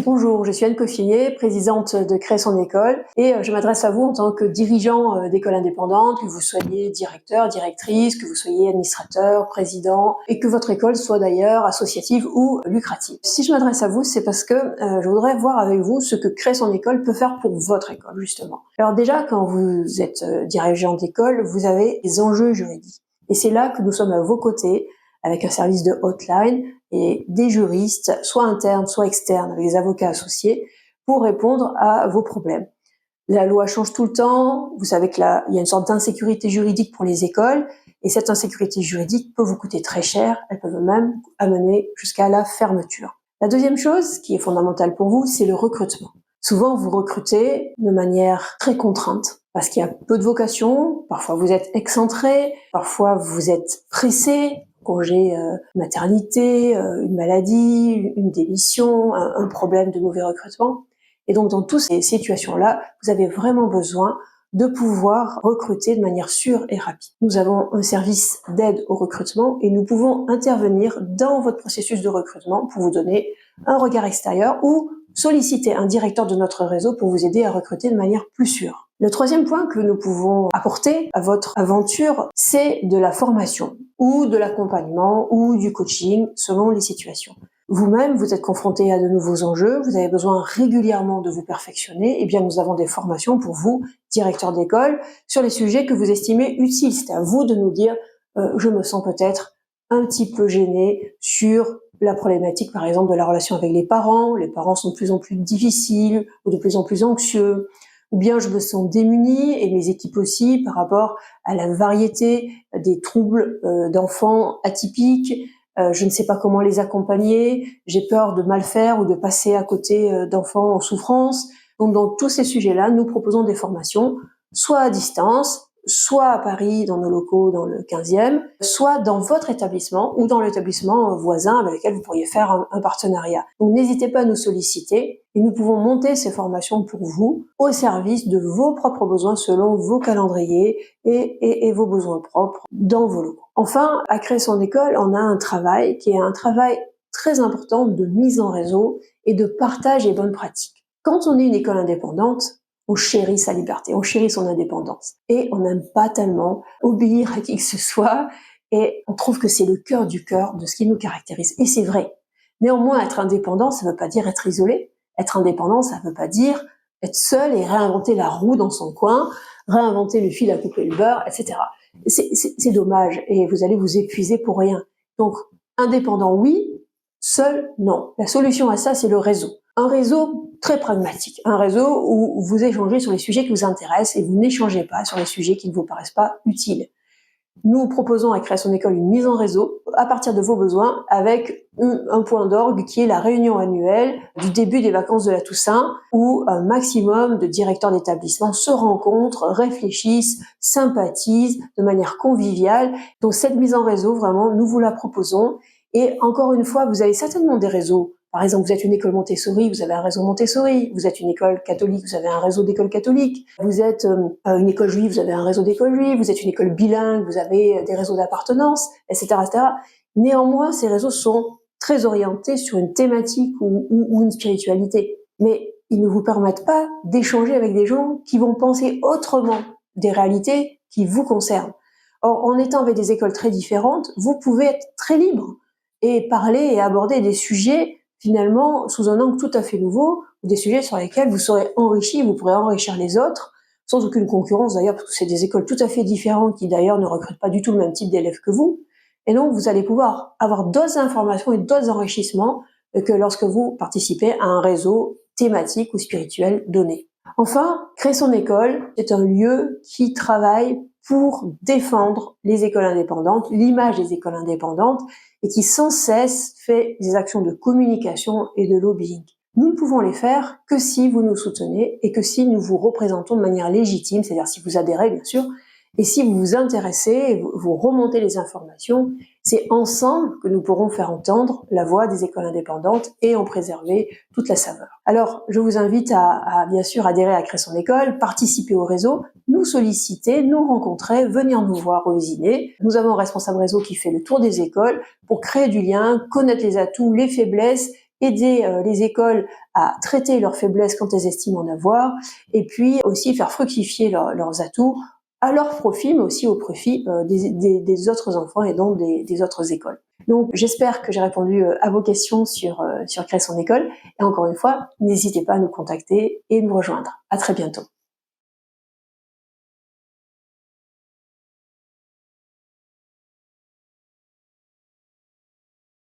Bonjour, je suis Anne Coffinier, présidente de Créer son école et je m'adresse à vous en tant que dirigeant d'école indépendante, que vous soyez directeur, directrice, que vous soyez administrateur, président et que votre école soit d'ailleurs associative ou lucrative. Si je m'adresse à vous, c'est parce que je voudrais voir avec vous ce que Créer son école peut faire pour votre école, justement. Alors déjà, quand vous êtes dirigeant d'école, vous avez des enjeux juridiques. Et c'est là que nous sommes à vos côtés, avec un service de hotline et des juristes, soit internes, soit externes, avec des avocats associés, pour répondre à vos problèmes. La loi change tout le temps, vous savez qu'il y a une sorte d'insécurité juridique pour les écoles, et cette insécurité juridique peut vous coûter très cher, elle peut même amener jusqu'à la fermeture. La deuxième chose, qui est fondamentale pour vous, c'est le recrutement. Souvent, vous recrutez de manière très contrainte, parce qu'il y a peu de vocations, parfois vous êtes excentré, parfois vous êtes pressé, congé maternité, une maladie, une démission, un problème de mauvais recrutement. Et donc dans toutes ces situations-là, vous avez vraiment besoin de pouvoir recruter de manière sûre et rapide. Nous avons un service d'aide au recrutement et nous pouvons intervenir dans votre processus de recrutement pour vous donner un regard extérieur ou solliciter un directeur de notre réseau pour vous aider à recruter de manière plus sûre. Le troisième point que nous pouvons apporter à votre aventure, c'est de la formation ou de l'accompagnement ou du coaching selon les situations. Vous-même, vous êtes confronté à de nouveaux enjeux, vous avez besoin régulièrement de vous perfectionner, et bien nous avons des formations pour vous, directeurs d'école, sur les sujets que vous estimez utiles. C'est à vous de nous dire, je me sens peut-être un petit peu gêné sur la problématique, par exemple, de la relation avec les parents sont de plus en plus difficiles ou de plus en plus anxieux, ou bien je me sens démunie, et mes équipes aussi, par rapport à la variété des troubles d'enfants atypiques, je ne sais pas comment les accompagner, j'ai peur de mal faire ou de passer à côté d'enfants en souffrance. Donc dans tous ces sujets-là, nous proposons des formations, soit à distance, soit à Paris, dans nos locaux, dans le 15e, soit dans votre établissement ou dans l'établissement voisin avec lequel vous pourriez faire un partenariat. Donc n'hésitez pas à nous solliciter et nous pouvons monter ces formations pour vous au service de vos propres besoins selon vos calendriers et vos besoins propres dans vos locaux. Enfin, à Créer son école, on a un travail qui est un travail très important de mise en réseau et de partage des bonnes pratiques. Quand on est une école indépendante, on chérit sa liberté, on chérit son indépendance. Et on n'aime pas tellement obéir à qui que ce soit, et on trouve que c'est le cœur du cœur de ce qui nous caractérise. Et c'est vrai. Néanmoins, être indépendant, ça ne veut pas dire être isolé. Être indépendant, ça ne veut pas dire être seul et réinventer la roue dans son coin, réinventer le fil à couper le beurre, etc. C'est dommage, et vous allez vous épuiser pour rien. Donc, indépendant, oui, seul, non. La solution à ça, c'est le réseau. Un réseau très pragmatique, un réseau où vous échangez sur les sujets qui vous intéressent et vous n'échangez pas sur les sujets qui ne vous paraissent pas utiles. Nous proposons à Créer son école une mise en réseau à partir de vos besoins avec un point d'orgue qui est la réunion annuelle du début des vacances de la Toussaint où un maximum de directeurs d'établissement se rencontrent, réfléchissent, sympathisent de manière conviviale. Donc cette mise en réseau, vraiment, nous vous la proposons. Et encore une fois, vous avez certainement des réseaux. Par exemple, vous êtes une école Montessori, vous avez un réseau Montessori. Vous êtes une école catholique, vous avez un réseau d'écoles catholiques. Vous êtes une école juive, vous avez un réseau d'écoles juives. Vous êtes une école bilingue, vous avez des réseaux d'appartenance, etc., etc. Néanmoins, ces réseaux sont très orientés sur une thématique ou une spiritualité. Mais ils ne vous permettent pas d'échanger avec des gens qui vont penser autrement des réalités qui vous concernent. Or, en étant avec des écoles très différentes, vous pouvez être très libre et parler et aborder des sujets finalement sous un angle tout à fait nouveau, des sujets sur lesquels vous serez enrichi, vous pourrez enrichir les autres, sans aucune concurrence d'ailleurs, parce que c'est des écoles tout à fait différentes qui d'ailleurs ne recrutent pas du tout le même type d'élèves que vous. Et donc vous allez pouvoir avoir d'autres informations et d'autres enrichissements que lorsque vous participez à un réseau thématique ou spirituel donné. Enfin, Créer son école, c'est un lieu qui travaille pour défendre les écoles indépendantes, l'image des écoles indépendantes, et qui sans cesse fait des actions de communication et de lobbying. Nous ne pouvons les faire que si vous nous soutenez et que si nous vous représentons de manière légitime, c'est-à-dire si vous adhérez bien sûr, et si vous vous intéressez, vous remontez les informations, c'est ensemble que nous pourrons faire entendre la voix des écoles indépendantes et en préserver toute la saveur. Alors, je vous invite à bien sûr adhérer à Créer son école, participer au réseau, nous solliciter, nous rencontrer, venir nous voir au Usiné. Nous avons un responsable réseau qui fait le tour des écoles pour créer du lien, connaître les atouts, les faiblesses aider les écoles à traiter leurs faiblesses quand elles estiment en avoir, et puis aussi faire fructifier leurs atouts à leur profit, mais aussi au profit des autres enfants et donc des autres écoles. Donc j'espère que j'ai répondu à vos questions sur créer son école, et encore une fois, n'hésitez pas à nous contacter et nous rejoindre. À très bientôt.